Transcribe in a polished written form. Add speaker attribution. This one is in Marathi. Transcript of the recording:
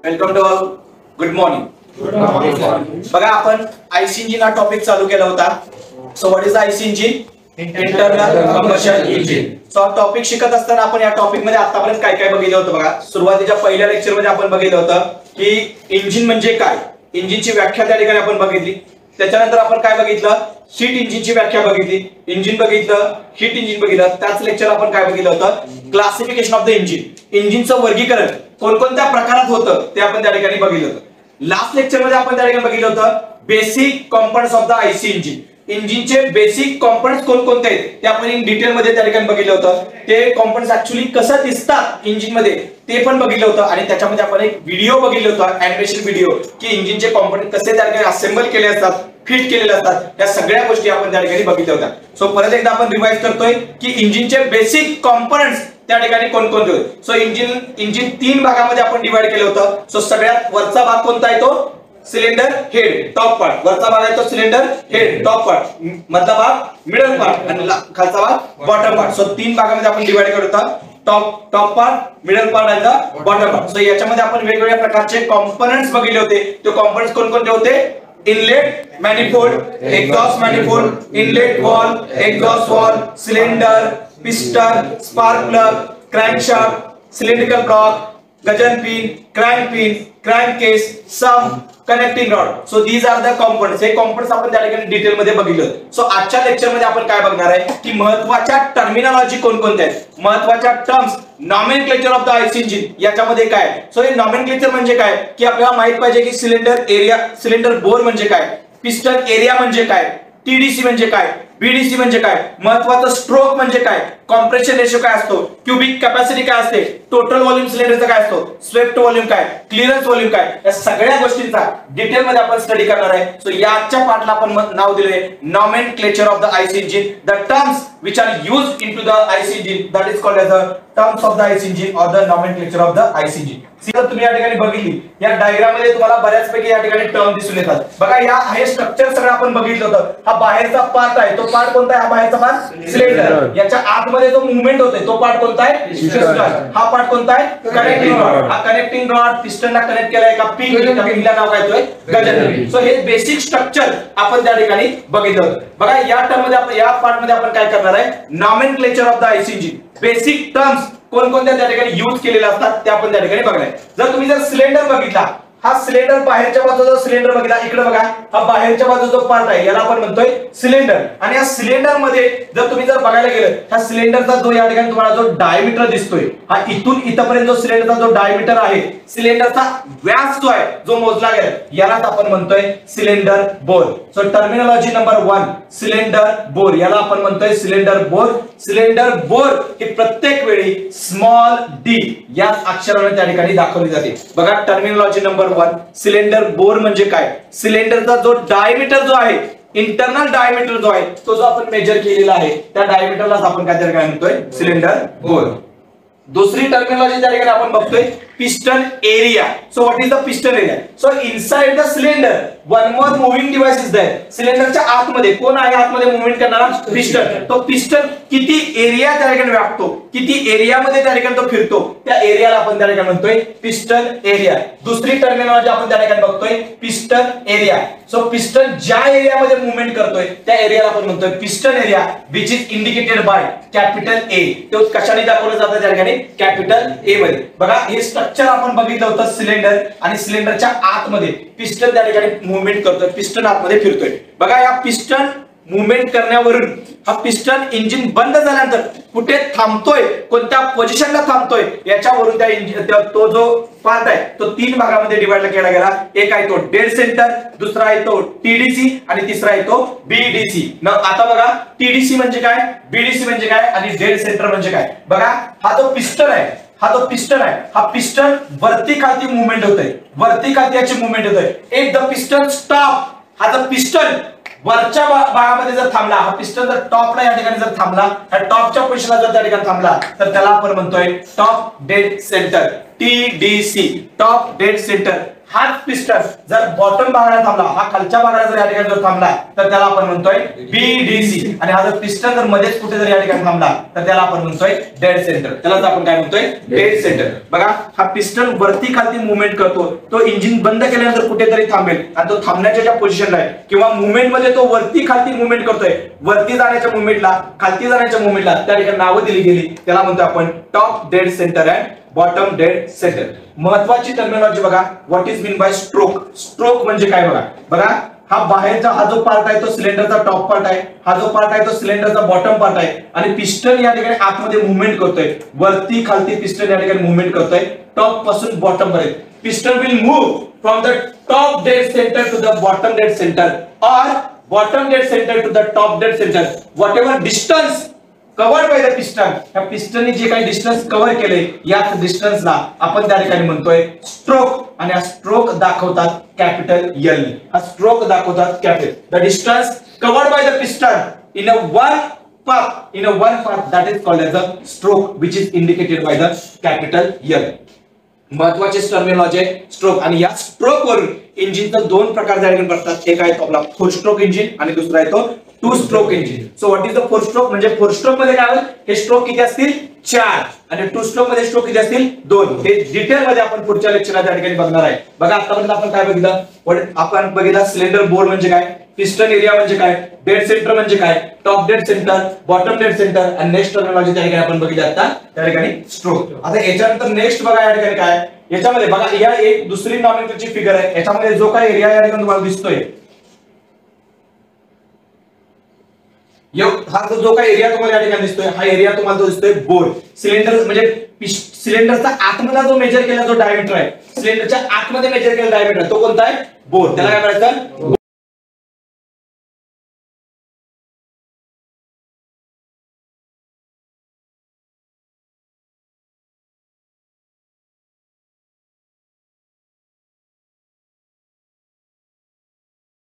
Speaker 1: Welcome to all. Good morning. बघा आपण आयसी इंजिन हा टॉपिक चालू केला होता. So what is IC engine? Internal combustion engine. So topic शिकत असताना आपण या टॉपिक मध्ये आतापर्यंत काय काय बघितलं होतं बघा. सुरुवातीच्या पहिल्या लेक्चर मध्ये आपण बघितलं होतं की इंजिन म्हणजे काय, इंजिनची व्याख्या त्या ठिकाणी आपण बघितली. त्याच्यानंतर आपण काय बघितलं, हीट इंजिनची व्याख्या बघितली, इंजिन बघितलं, हीट इंजिन बघितलं. त्याच लेक्चर आपण काय बघितलं होतं, क्लासिफिकेशन ऑफ द इंजिन, इंजिनचं वर्गीकरण कोणकोणत्या प्रकारात होतं ते आपण त्या ठिकाणी बघितलं होतं. लास्ट लेक्चर मध्ये आपण त्या ठिकाणी बघितलं होतं basic components of the IC engine. इंजिनचे बेसिक कॉम्पोनंट्स कोणकोणते आहेत ते आपण इन डिटेल मध्ये त्या ठिकाणी बघितलं होतं. ते कॉम्पोनंट्स ऍक्च्युअली कसं दिसतात इंजिन मध्ये ते पण बघितलं होतं. आणि त्याच्यामध्ये आपण एक व्हिडिओ बघितलं होतं, अॅनिमेशन व्हिडिओ, की इंजिनचे कॉम्पोनंट कसे त्या ठिकाणी असेंबल केले असतात, फिट केलेले असतात. या सगळ्या गोष्टी आपण त्या ठिकाणी बघितल्या होत्या. सो परत एकदा आपण रिवाइज करतोय की इंजिनचे बेसिक कॉम्पोनंट्स त्या ठिकाणी कोणकोणते होते. सो इंजिन तीन भागामध्ये आपण डिवाइड केलं होतं. सो सगळ्यात वरचा भाग कोणता आहे तो सिलेंडर हेड, टॉप पार्ट. वरचा भाग आहे तो सिलेंडर हेड, टॉप पार्ट. मधला भाग मिडल पार्ट आणि खालचा भाग बॉटम पार्ट. सो तीन भागामध्ये आपण डिवाइड करत होता, टॉप पार्ट, मिडल पार्ट आणि बॉटम पार्ट. सो याच्यामध्ये आपण वेगवेगळ्या प्रकारचे कॉम्पोनंट्स बघितले होते. ते कॉम्पोनंट्स कोणकोणते होते? Inlet manifold, exhaust manifold, inlet valve, exhaust valve, cylinder, piston, spark plug, crankshaft, cylindrical block, gudgeon pin, crank case, sump, connecting rod. So these are the components. हे कॉम्पोनंट्स आपण त्या ठिकाणी डिटेल मध्ये बघितलं. सो आजच्या लेक्चर मध्ये आपण काय बघणार आहे की महत्त्वाच्या टर्मिनॉलॉजी कोणकोणत्या आहेत, महत्त्वाच्या terms, nomenclature of the IC engine याच्यामध्ये काय. सो हे नॉमेनक्लेचर म्हणजे काय की आपल्याला माहित पाहिजे की सिलेंडर एरिया, सिलेंडर बोर म्हणजे काय, पिस्टन एरिया म्हणजे काय, टीडीसी म्हणजे काय, बीडीसी म्हणजे काय, महत्त्वाचं स्ट्रोक म्हणजे काय, कॉम्प्रेशन रेशो काय असतो, क्यूबिक कॅपॅसिटी काय असते, टोटल व्हॉल्यूम सिलेंडरचा काय असतो, स्वेप्ट व्हॉल्यूम काय, क्लिअरन्स व्हॉल्यूम काय, या सगळ्या गोष्टींचा डिटेल मध्ये आपण स्टडी करणार आहे. सो याच्या पार्टला आपण नाव दिले nomenclature of the IC engine. The terms which are used into the IC engine, that is called as the terms of the IC engine or the nomenclature of the IC engine. जर तुम्ही या ठिकाणी बघितली या डायग्राम मध्ये तुम्हाला बऱ्याचपैकी या ठिकाणी टर्म दिसून येतात. बघा या हे स्ट्रक्चर सगळं आपण बघितलं होतं. हा बाहेरचा पार्ट आहे, तो पार्ट कोणता आहे? हा बाहेरचा पार्ट सिलेंडर. याच्या आतमध्ये जो मूवमेंट होते तो पार्ट कोणता आहे? पिस्टन. हा पार्ट कोणता आहे? Connecting rod. हा कनेक्टिंग रॉड पिस्टनला कनेक्ट केलाय का पिनला नाव काय येतोय? गजन. सो हे बेसिक स्ट्रक्चर आपण त्या ठिकाणी बघितलं होतं. बघा या टर्म मध्ये आपण या पार्ट मध्ये आपण काय करणार आहे, nomenclature of the IC engine, basic terms कोणकोणत्या त्या ठिकाणी यूज केलेले असतात ते आपण त्या ठिकाणी बघणार आहे. जर तुम्ही सिलेंडर बघितला, हा सिलेंडर बाहेरच्या बाजूचा सिलेंडर बघितला, इकडे बघा हा बाहेरच्या बाजूचा पार्ट आहे, याला आपण म्हणतोय सिलेंडर. आणि या सिलेंडर मध्ये जर तुम्ही बघायला गेलं, हा सिलेंडरचा जो या ठिकाणी तुम्हाला जो डायमीटर दिसतोय, हा इथून इथपर्यंत जो सिलेंडरचा जो डायमीटर आहे, सिलेंडरचा व्यास जो आहे जो मोजला गेला, यालाच आपण म्हणतोय cylinder bore. So terminology number 1 cylinder bore, याला आपण म्हणतोय सिलेंडर बोर. सिलेंडर बोर ही प्रत्येक वेळी स्मॉल डी या अक्षराने त्या ठिकाणी दाखवली जाते. बघा टर्मिनॉलॉजी नंबर 1 सिलेंडर बोर म्हणजे काय, सिलेंडरचा जो डायमीटर जो आहे, इंटरनल डायमीटर जो आहे तो जो आपण मेजर केलेला आहे त्या डायमीटरलाच आपण काय म्हणतोय सिलेंडर बोर. दुसरी टर्मिनॉलॉजी त्या ठिकाणी आपण बघतोय piston area. So what is the piston area? So inside the cylinder one more moving device is there. सिलेंडरच्या आतमध्ये कोण आहे आतमध्ये मूव्हमेंट करणारा? पिस्टन. तो पिस्टन किती एरिया त्या ठिकाणी व्यापतो, किती एरियामध्ये त्या ठिकाणी तो फिरतो, त्या एरियाला आपण त्या ठिकाणी म्हणतोय पिस्टन एरिया. दुसरी टर्मिनॉलॉजी आपण त्या ठिकाणी बघतोय पिस्टन एरिया. सो पिस्टन ज्या एरियामध्ये मूव्हमेंट करतोय त्या एरियाला आपण म्हणतोय piston area, which is indicated by capital ए. तो कशाने दाखवलं जातं त्या ठिकाणी? कॅपिटल ए मध्ये. बघा हे स्ट्रक्चर आपण बघितलं होतं सिलेंडर, आणि सिलेंडरच्या आतमध्ये पिस्टन त्या ठिकाणी मूव्हमेंट करतोय, पिस्टन आतमध्ये फिरतोय. बघा या पिस्टन मूव्हमेंट करण्यावरून हा पिस्टन इंजिन बंद झाल्यानंतर कुठे थांबतोय, कोणत्या पोझिशनला थांबतोय, याच्यावरून त्या इंजिन तो जो पार्ट आहे तो तीन भागामध्ये डिवाइड केला गेला. एक आहे तो डेड सेंटर, दुसरा आहे तो टीडीसी आणि तिसरा आहे तो बीडीसी. आता बघा टीडीसी म्हणजे काय, बीडीसी म्हणजे काय आणि डेड सेंटर म्हणजे काय. बघा हा जो पिस्टन आहे, हा जो पिस्टन आहे, हा पिस्टन वरती खालती मूव्हमेंट होतोय, वरती खालती याची मूव्हमेंट होतोय. इफ द पिस्टन स्टॉप, हा जो पिस्टन वरच्या भागामध्ये जर थांबला, हा पिस्टन जर टॉपला या ठिकाणी जर थांबला, हा टॉपच्या पोझिशनला जर त्या ठिकाणी थांबला, तर त्याला आपण म्हणतोय top dead centre, TDC, top dead centre. हाच पिस्टन जर बॉटम भागाला थांबला, हा खालच्या भागाला जर या ठिकाणी जर थांबला तर त्याला आपण म्हणतोय बीडीसी. आणि हा जर पिस्टन जर मध्येच कुठे जर या ठिकाणी थांबला तर त्याला आपण म्हणतोय डेड सेंटर. त्यालाच आपण काय म्हणतोय डेड सेंटर. बघा हा पिस्टन वरती खालती मुवमेंट करतो, तो इंजिन बंद केल्यानंतर कुठेतरी थांबेल आणि तो थांबण्याच्या ज्या पोझिशनला आहे किंवा मुवमेंट मध्ये तो वरती खालती मुवमेंट करतोय, वरती जाण्याच्या मुवमेंटला खालती जाण्याच्या मुवमेंटला त्या ठिकाणी नावं दिली गेली, त्याला म्हणतो आपण top dead centre and bottom dead centre. महत्वाची टर्मिनॉलॉजी बघा, what is mean by stroke. Stroke म्हणजे काय बघा. बघा हा बाहेरचा हा जो पार्ट आहे तो सिलेंडरचा टॉप पार्ट आहे, हा जो पार्ट आहे तो सिलेंडरचा बॉटम पार्ट आहे आणि पिस्टन या ठिकाणी आतमध्ये मुवमेंट करतोय, वरती खालती पिस्टन या ठिकाणी मुवमेंट करतोय टॉप पासून बॉटम पर्यंत. Piston will move from the top dead centre to the bottom dead centre और bottom dead centre to the top dead centre. Whatever distance covered by the piston, या पिस्टनने जे काही डिस्टन्स कव्हर केले याच डिस्टन्सला आपण त्या ठिकाणी म्हणतोय स्ट्रोक. आणि हा स्ट्रोक दाखवतात कॅपिटल एल. हा स्ट्रोक दाखवतात capital. The distance covered by the piston in a one path that is called as a stroke, which is indicated by the capital L. महत्वाचे टर्मिनॉलॉजी आहे स्ट्रोक. आणि या स्ट्रोक वरून इंजिनचा दोन प्रकार जाहीर करतात. एक आहे तो आपला 4 स्ट्रोक इंजिन आणि दुसरा आहे तो 2 stroke engine. So what is the 4 stroke म्हणजे 4 स्ट्रोक मध्ये काय होईल, हे स्ट्रोक किती असतील 4 आणि 2 स्ट्रोक मध्ये स्ट्रोक किती असतील 2. हे डिटेल मध्ये आपण पुढच्या लेक्चरला त्या ठिकाणी बघणार आहे. बघा आतापर्यंत आपण काय बघितलं, आपण बघितलं सिलेंडर बोर्ड म्हणजे काय, पिस्टन एरिया म्हणजे काय, डेड सेंटर म्हणजे काय, top dead centre, bottom dead centre आणि नेक्स्ट टर्मिनॉलॉजी त्या ठिकाणी आपण बघितली आता त्या ठिकाणी स्ट्रोक. आता याच्यानंतर नेक्स्ट बघा या ठिकाणी काय, याच्यामध्ये बघा या एक दुसरी नॉमेनक्लेचरची फिगर आहे. याच्यामध्ये जो काय एरिया या ठिकाणी तुम्हाला दिसतोय, हा जो काही एरिया तुम्हाला या ठिकाणी दिसतोय, हा एरिया तुम्हाला तो दिसतोय बोर. सिलेंडर म्हणजे सिलेंडरचा आतमध्ये जो मेजर केला जो डायमीटर आहे, सिलेंडरच्या आतमध्ये मेजर केलेला डायमीटर तो कोणता आहे, बोर. त्याला काय करायचं